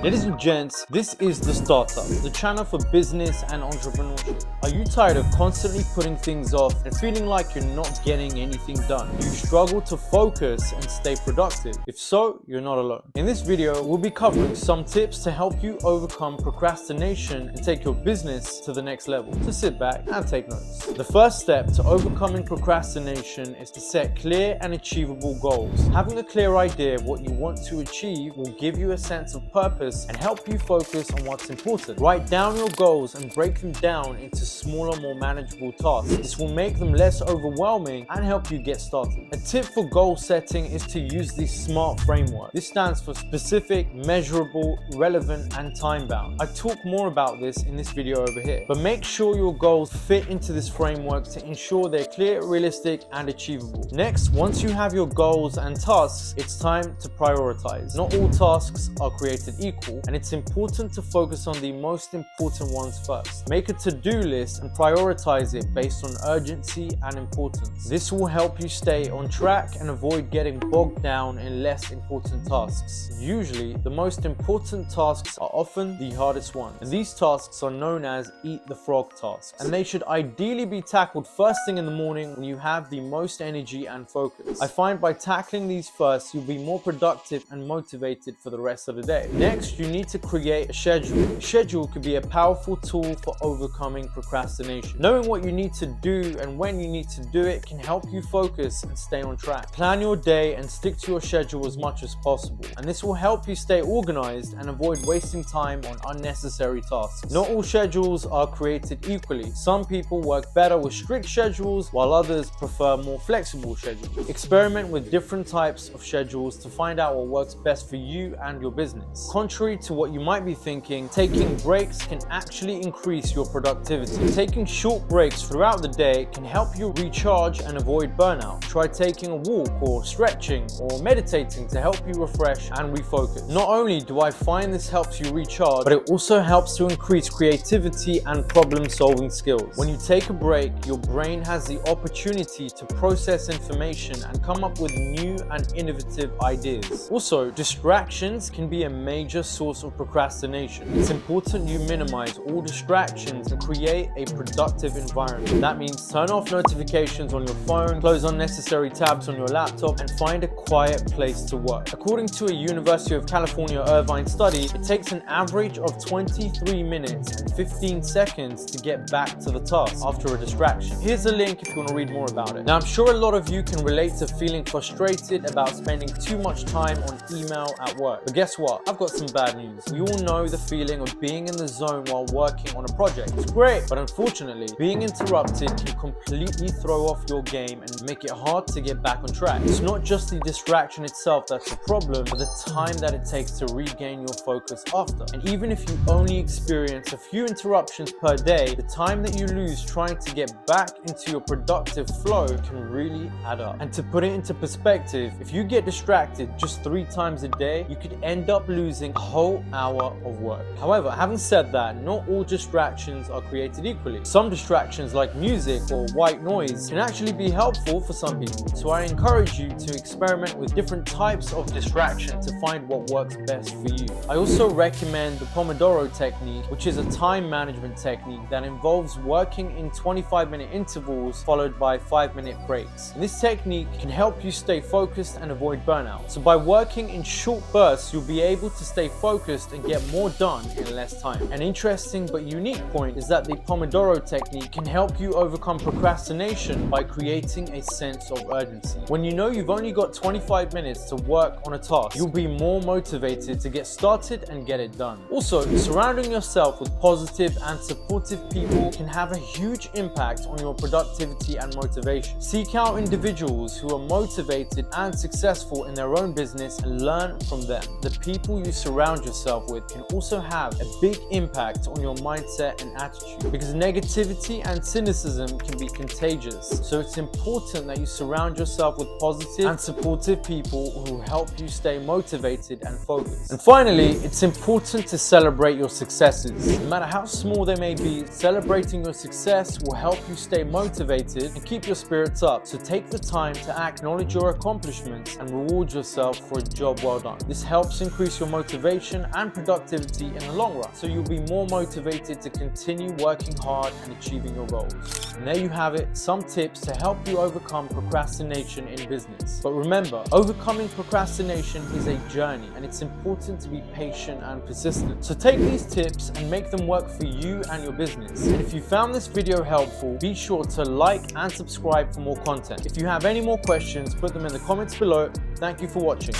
Ladies and gents, this is The Startup, the channel for business and entrepreneurship. Are you tired of constantly putting things off and feeling like you're not getting anything done? Do you struggle to focus and stay productive? If so, you're not alone. In this video, we'll be covering some tips to help you overcome procrastination and take your business to the next level. So sit back and take notes. The first step to overcoming procrastination is to set clear and achievable goals. Having a clear idea of what you want to achieve will give you a sense of purpose and help you focus on what's important. Write down your goals and break them down into smaller, more manageable tasks. This will make them less overwhelming and help you get started. A tip for goal setting is to use the SMART framework. This stands for specific, measurable, relevant, and time-bound. I talk more about this in this video over here, but make sure your goals fit into this framework to ensure they're clear, realistic, and achievable. Next, once you have your goals and tasks, it's time to prioritize. Not all tasks are created equal, and it's important to focus on the most important ones first. Make a to-do list and prioritize it based on urgency and importance. This will help you stay on track and avoid getting bogged down in less important tasks. Usually, the most important tasks are often the hardest ones, and these tasks are known as eat the frog tasks, and they should ideally be tackled first thing in the morning when you have the most energy and focus. I find by tackling these first, you'll be more productive and motivated for the rest of the day. Next, you need to create a schedule. A schedule could be a powerful tool for overcoming procrastination. Knowing what you need to do and when you need to do it can help you focus and stay on track. Plan your day and stick to your schedule as much as possible, and this will help you stay organized and avoid wasting time on unnecessary tasks. Not all schedules are created equally. Some people work better with strict schedules, while others prefer more flexible schedules. Experiment with different types of schedules to find out what works best for you and your business. Contrary to what you might be thinking, taking breaks can actually increase your productivity. Taking short breaks throughout the day can help you recharge and avoid burnout. Try taking a walk or stretching or meditating to help you refresh and refocus. Not only do I find this helps you recharge, but it also helps to increase creativity and problem-solving skills. When you take a break, your brain has the opportunity to process information and come up with new and innovative ideas. Also, distractions can be a major source of procrastination. It's important you minimize all distractions and create a productive environment. That means turn off notifications on your phone, close unnecessary tabs on your laptop, and find a quiet place to work. According to a University of California IRVINE study, it takes an average of 23 minutes and 15 seconds to get back to the task after a distraction. Here's a link if you want to read more about it. Now, I'm sure a lot of you can relate to feeling frustrated about spending too much time on email at work. But guess what? I've got some bad news. We all know the feeling of being in the zone while working on a project. It's great, but unfortunately, being interrupted can completely throw off your game and make it hard to get back on track. It's not just the distraction itself that's the problem, but the time that it takes to regain your focus after. And even if you only experience a few interruptions per day, the time that you lose trying to get back into your productive flow can really add up. And to put it into perspective, if you get distracted just 3 times a day, you could end up losing a whole hour of work. However, having said that, not all distractions are created equally. Some distractions like music or white noise can actually be helpful for some people. So I encourage you to experiment with different types of distraction to find what works best for you. I also recommend the Pomodoro technique, which is a time management technique that involves working in 25-minute intervals followed by 5-minute breaks. And this technique can help you stay focused and avoid burnout. So by working in short bursts, you'll be able to stay focused and get more done in less time. An interesting but unique point is that the Pomodoro technique can help you overcome procrastination by creating a sense of urgency. When you know you've only got 25 minutes to work on a task, you'll be more motivated to get started and get it done. Also, surrounding yourself with positive and supportive people can have a huge impact on your productivity and motivation. Seek out individuals who are motivated and successful in their own business and learn from them. The people you surround yourself with can also have a big impact on your mindset and attitude, because negativity and cynicism can be contagious. So it's important that you surround yourself with positive and supportive people who help you stay motivated and focused. And finally, it's important to celebrate your successes. No matter how small they may be, celebrating your success will help you stay motivated and keep your spirits up. So take the time to acknowledge your accomplishments and reward yourself for a job well done. This helps increase your motivation motivation and productivity in the long run. So you'll be more motivated to continue working hard and achieving your goals. And there you have it, some tips to help you overcome procrastination in business. But remember, overcoming procrastination is a journey, and it's important to be patient and persistent. So take these tips and make them work for you and your business. And if you found this video helpful, be sure to like and subscribe for more content. If you have any more questions, put them in the comments below. Thank you for watching.